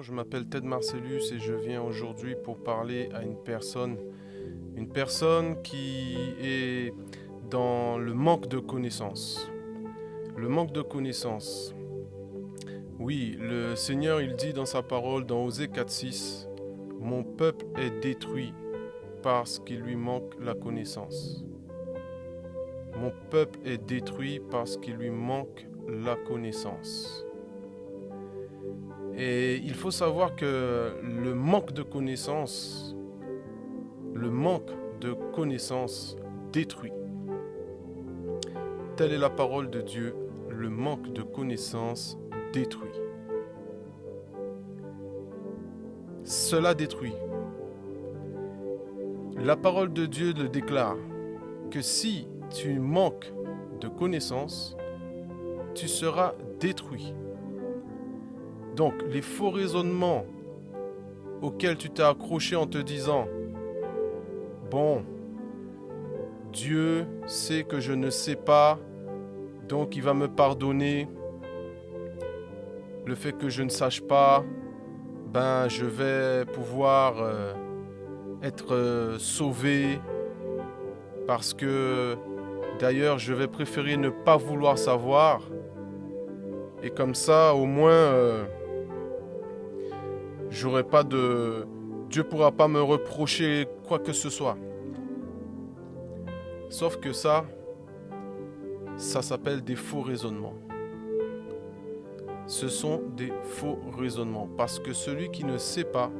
Bonjour, je m'appelle Ted Marcellus et je viens aujourd'hui pour parler à une personne qui est dans le manque de connaissances. Le manque de connaissances. Oui, le Seigneur, il dit dans sa parole, dans Osée 4:6, « Mon peuple est détruit parce qu'il lui manque la connaissance. » Mon peuple est détruit parce qu'il lui manque la connaissance. Et il faut savoir que le manque de connaissances détruit. Telle est la parole de Dieu, le manque de connaissances détruit. Cela détruit. La parole de Dieu le déclare que si tu manques de connaissances, tu seras détruit. Donc, les faux raisonnements auxquels tu t'es accroché en te disant « Bon, Dieu sait que je ne sais pas, donc il va me pardonner. Le fait que je ne sache pas, je vais pouvoir être sauvé parce que d'ailleurs je vais préférer ne pas vouloir savoir et comme ça au moins j'aurai pas de... Dieu pourra pas me reprocher quoi que ce soit. » Sauf que ça s'appelle des faux raisonnements. Ce sont des faux raisonnements. Parce que celui qui ne sait pas,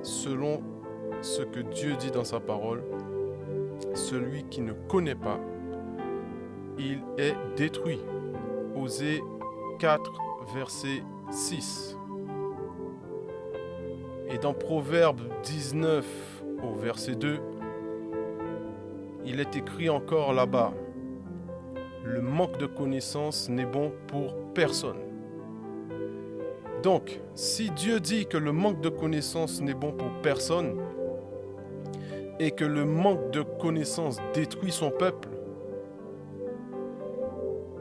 selon ce que Dieu dit dans sa parole, celui qui ne connaît pas, il est détruit. Osée 4, verset 6. Et dans Proverbe 19, au verset 2, il est écrit encore là-bas, « Le manque de connaissance n'est bon pour personne. » Donc, si Dieu dit que le manque de connaissance n'est bon pour personne, et que le manque de connaissance détruit son peuple,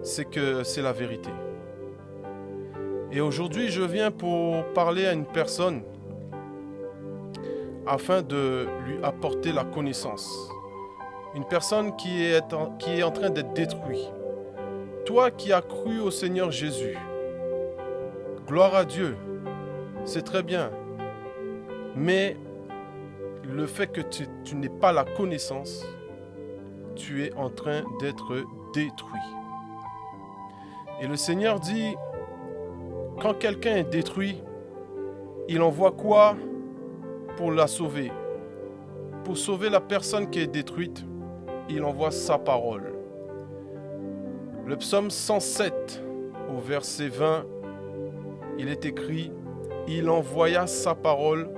c'est que c'est la vérité. Et aujourd'hui, je viens pour parler à une personne afin de lui apporter la connaissance. Une personne qui est en train d'être détruite. Toi qui as cru au Seigneur Jésus, gloire à Dieu, c'est très bien. Mais le fait que tu n'aies pas la connaissance, tu es en train d'être détruit. Et le Seigneur dit, quand quelqu'un est détruit, il envoie quoi pour la sauver? Pour sauver la personne qui est détruite, il envoie sa parole. Le psaume 107, au verset 20, il est écrit, « Il envoya sa parole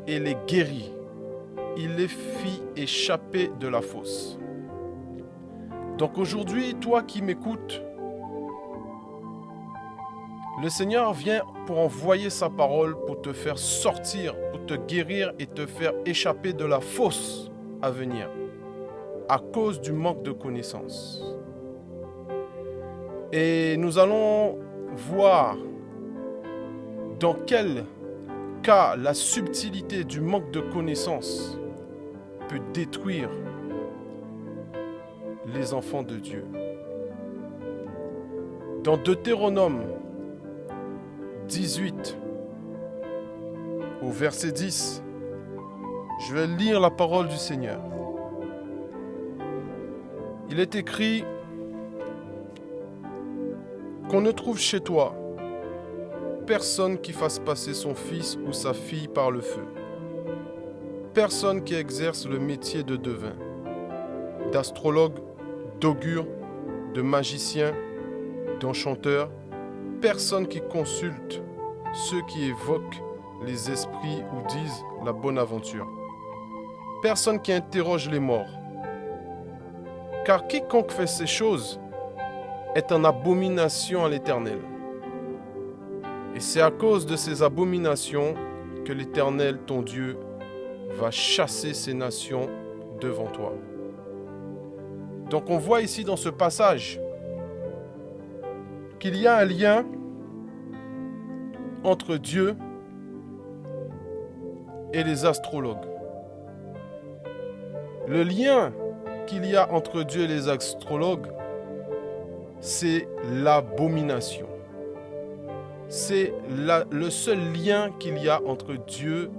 et les guérit. Il les fit échapper de la fosse. » Donc aujourd'hui, toi qui m'écoutes, le Seigneur vient pour envoyer sa parole, pour te faire sortir, pour te guérir et te faire échapper de la fosse à venir, à cause du manque de connaissances. Et nous allons voir dans quel cas la subtilité du manque de connaissances peut détruire les enfants de Dieu. Dans Deutéronome 18, au verset 10, je vais lire la parole du Seigneur. Il est écrit qu'on ne trouve chez toi personne qui fasse passer son fils ou sa fille par le feu, personne qui exerce le métier de devin, d'astrologue, d'augure, de magicien, d'enchanteur, personne qui consulte ceux qui évoquent les esprits ou disent la bonne aventure, personne qui interroge les morts. Car quiconque fait ces choses est en abomination à l'Éternel. Et c'est à cause de ces abominations que l'Éternel, ton Dieu, va chasser ces nations devant toi. Donc on voit ici dans ce passage qu'il y a un lien entre Dieu et les astrologues. Le lien qu'il y a entre Dieu et les astrologues, c'est l'abomination. C'est le seul lien qu'il y a entre Dieu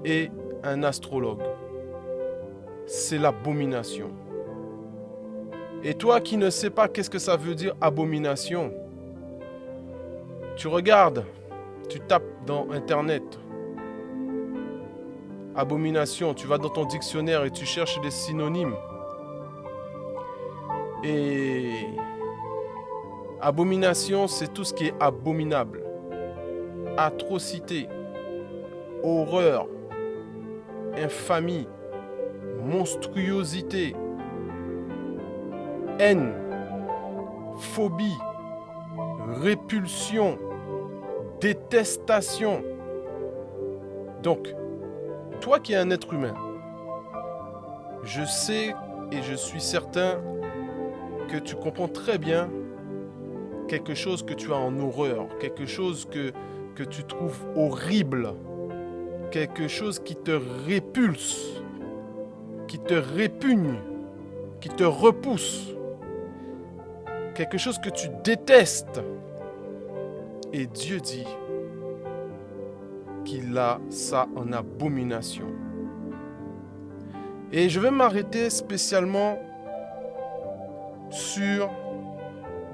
et un astrologue. C'est l'abomination. Et toi qui ne sais pas qu'est-ce que ça veut dire abomination, tu regardes, tu tapes dans Internet. Abomination, tu vas dans ton dictionnaire et tu cherches des synonymes. Et abomination, c'est tout ce qui est abominable. Atrocité, horreur, infamie, monstruosité, haine, phobie, répulsion, détestation. Donc, toi qui es un être humain, je sais et je suis certain que tu comprends très bien quelque chose que tu as en horreur, quelque chose que tu trouves horrible, quelque chose qui te répulse, qui te répugne, qui te repousse, quelque chose que tu détestes. Et Dieu dit qu'il a ça en abomination. Et je vais m'arrêter spécialement sur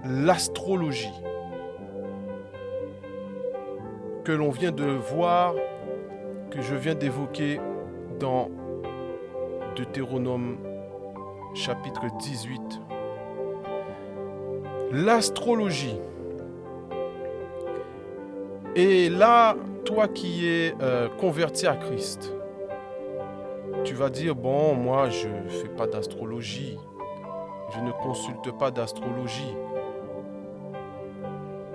l'astrologie que l'on vient de voir, que je viens d'évoquer dans Deutéronome chapitre 18. L'astrologie. Et là, toi qui es converti à Christ, tu vas dire, bon, moi je ne fais pas d'astrologie, je ne consulte pas d'astrologie.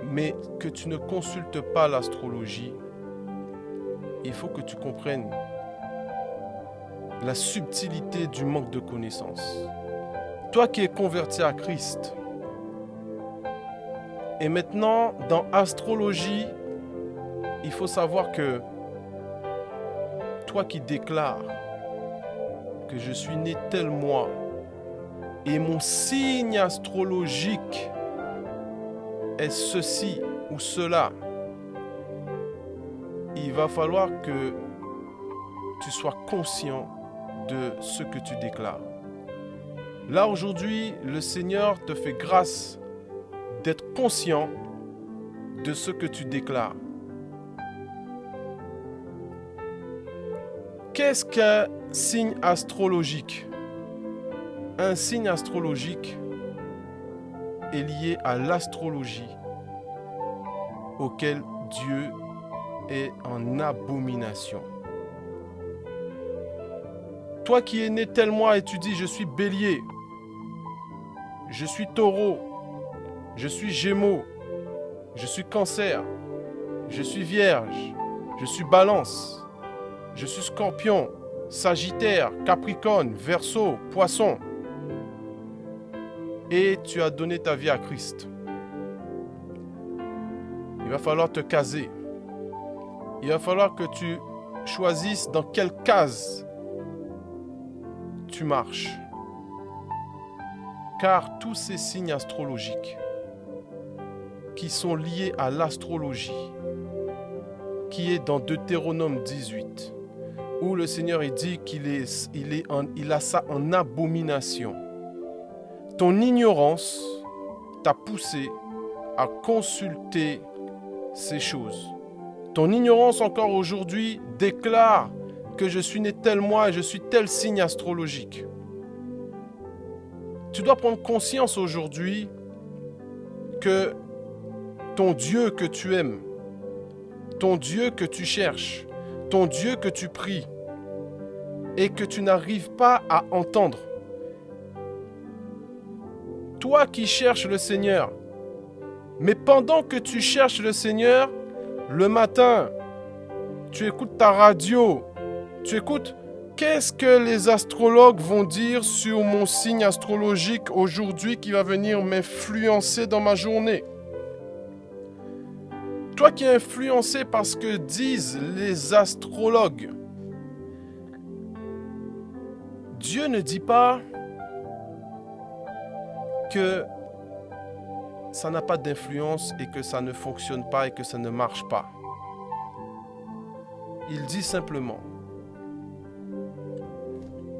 Mais que tu ne consultes pas l'astrologie, il faut que tu comprennes la subtilité du manque de connaissance. Toi qui es converti à Christ, et maintenant dans astrologie, il faut savoir que toi qui déclares que je suis né tel mois et mon signe astrologique est ceci ou cela, il va falloir que tu sois conscient de ce que tu déclares. Là aujourd'hui, le Seigneur te fait grâce d'être conscient de ce que tu déclares. Qu'est-ce qu'un signe astrologique? Un signe astrologique est lié à l'astrologie auquel Dieu est en abomination. Toi qui es né tel mois et tu dis je suis bélier, je suis taureau, je suis gémeaux, je suis cancer, je suis vierge, je suis balance, je suis scorpion, sagittaire, capricorne, verseau, poisson. Et tu as donné ta vie à Christ. Il va falloir te caser. Il va falloir que tu choisisses dans quelle case tu marches. Car tous ces signes astrologiques qui sont liés à l'astrologie, qui est dans Deutéronome 18, où le Seigneur dit qu'il a ça en abomination. Ton ignorance t'a poussé à consulter ces choses. Ton ignorance encore aujourd'hui déclare que je suis né tel mois et je suis tel signe astrologique. Tu dois prendre conscience aujourd'hui que ton Dieu que tu aimes, ton Dieu que tu cherches, ton Dieu que tu pries et que tu n'arrives pas à entendre. Toi qui cherches le Seigneur, mais pendant que tu cherches le Seigneur, le matin, tu écoutes ta radio, tu écoutes qu'est-ce que les astrologues vont dire sur mon signe astrologique aujourd'hui qui va venir m'influencer dans ma journée. Toi qui es influencé par ce que disent les astrologues, Dieu ne dit pas que ça n'a pas d'influence et que ça ne fonctionne pas et que ça ne marche pas. Il dit simplement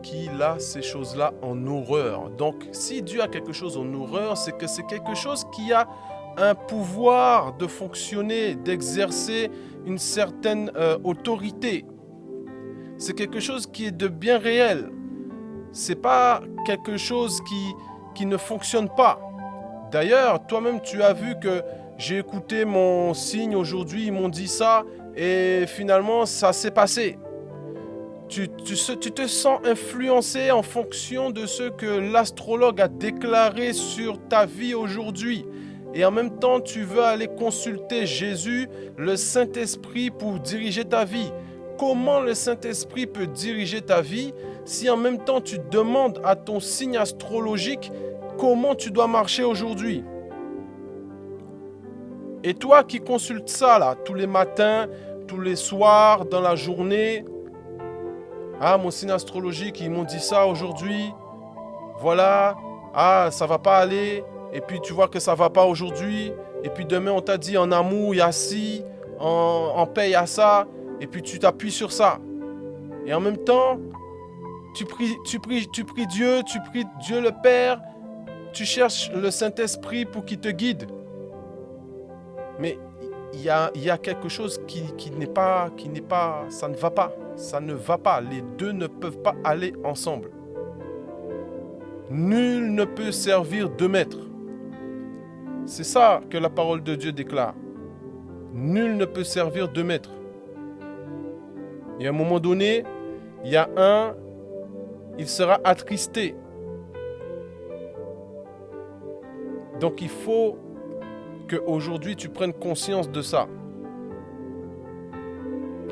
qu'il a ces choses-là en horreur. Donc, si Dieu a quelque chose en horreur, c'est que c'est quelque chose qui a un pouvoir de fonctionner, d'exercer une certaine autorité. C'est quelque chose qui est de bien réel. C'est pas quelque chose qui ne fonctionne pas. D'ailleurs, toi-même, tu as vu que j'ai écouté mon signe aujourd'hui, ils m'ont dit ça, et finalement, ça s'est passé. Tu te sens influencé en fonction de ce que l'astrologue a déclaré sur ta vie aujourd'hui. Et en même temps, tu veux aller consulter Jésus, le Saint-Esprit, pour diriger ta vie. Comment le Saint-Esprit peut diriger ta vie si en même temps tu demandes à ton signe astrologique comment tu dois marcher aujourd'hui? Et toi qui consultes ça là, tous les matins, tous les soirs, dans la journée, ah, mon signe astrologique, ils m'ont dit ça aujourd'hui, voilà, ah, ça va pas aller, et puis tu vois que ça va pas aujourd'hui, et puis demain on t'a dit en amour il y a ci, en paix il y a ça, et puis tu t'appuies sur ça. Et en même temps, tu pries Dieu, tu pries Dieu le Père, tu cherches le Saint-Esprit pour qu'il te guide. Mais il y a quelque chose qui n'est pas, ça ne va pas. Ça ne va pas. Les deux ne peuvent pas aller ensemble. Nul ne peut servir deux maîtres. C'est ça que la parole de Dieu déclare. Nul ne peut servir deux maîtres. Et à un moment donné, il y a un, il sera attristé. Donc il faut qu'aujourd'hui tu prennes conscience de ça.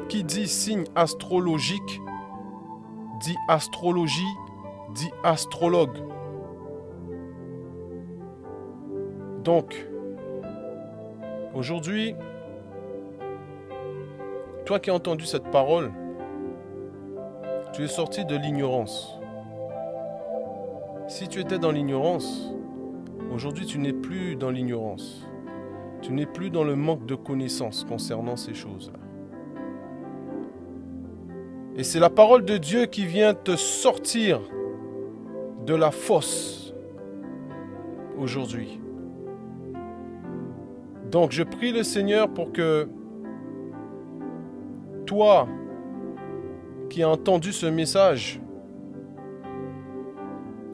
Qui dit signe astrologique, dit astrologie, dit astrologue. Donc, aujourd'hui, toi qui as entendu cette parole, tu es sorti de l'ignorance. Si tu étais dans l'ignorance, aujourd'hui tu n'es plus dans l'ignorance. Tu n'es plus dans le manque de connaissances concernant ces choses-là. Et c'est la parole de Dieu qui vient te sortir de la fosse aujourd'hui. Donc je prie le Seigneur pour que toi qui as entendu ce message,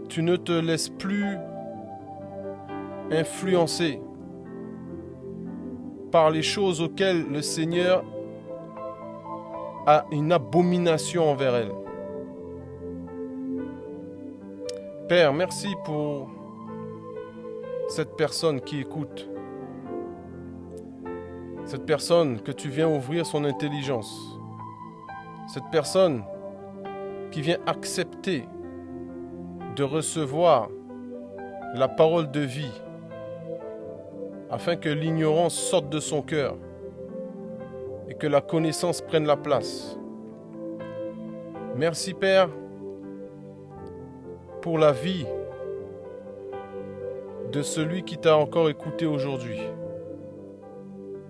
tu ne te laisses plus influencer par les choses auxquelles le Seigneur a une abomination envers elle. Père, merci pour cette personne qui écoute. Cette personne que tu viens ouvrir son intelligence. Cette personne qui vient accepter de recevoir la parole de vie afin que l'ignorance sorte de son cœur et que la connaissance prenne la place. Merci Père pour la vie de celui qui t'a encore écouté aujourd'hui.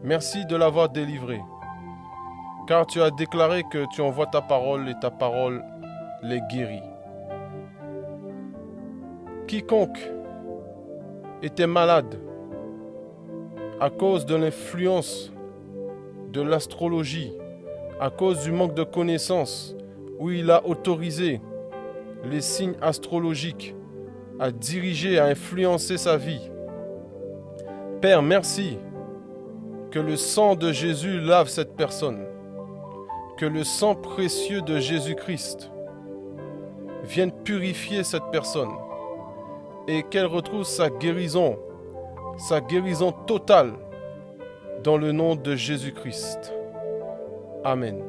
Merci de l'avoir délivré, car tu as déclaré que tu envoies ta parole et ta parole les guérit. Quiconque était malade à cause de l'influence de l'astrologie, à cause du manque de connaissances, où il a autorisé les signes astrologiques à diriger, à influencer sa vie. Père, merci que le sang de Jésus lave cette personne, que le sang précieux de Jésus-Christ vienne purifier cette personne et qu'elle retrouve sa guérison totale dans le nom de Jésus-Christ. Amen.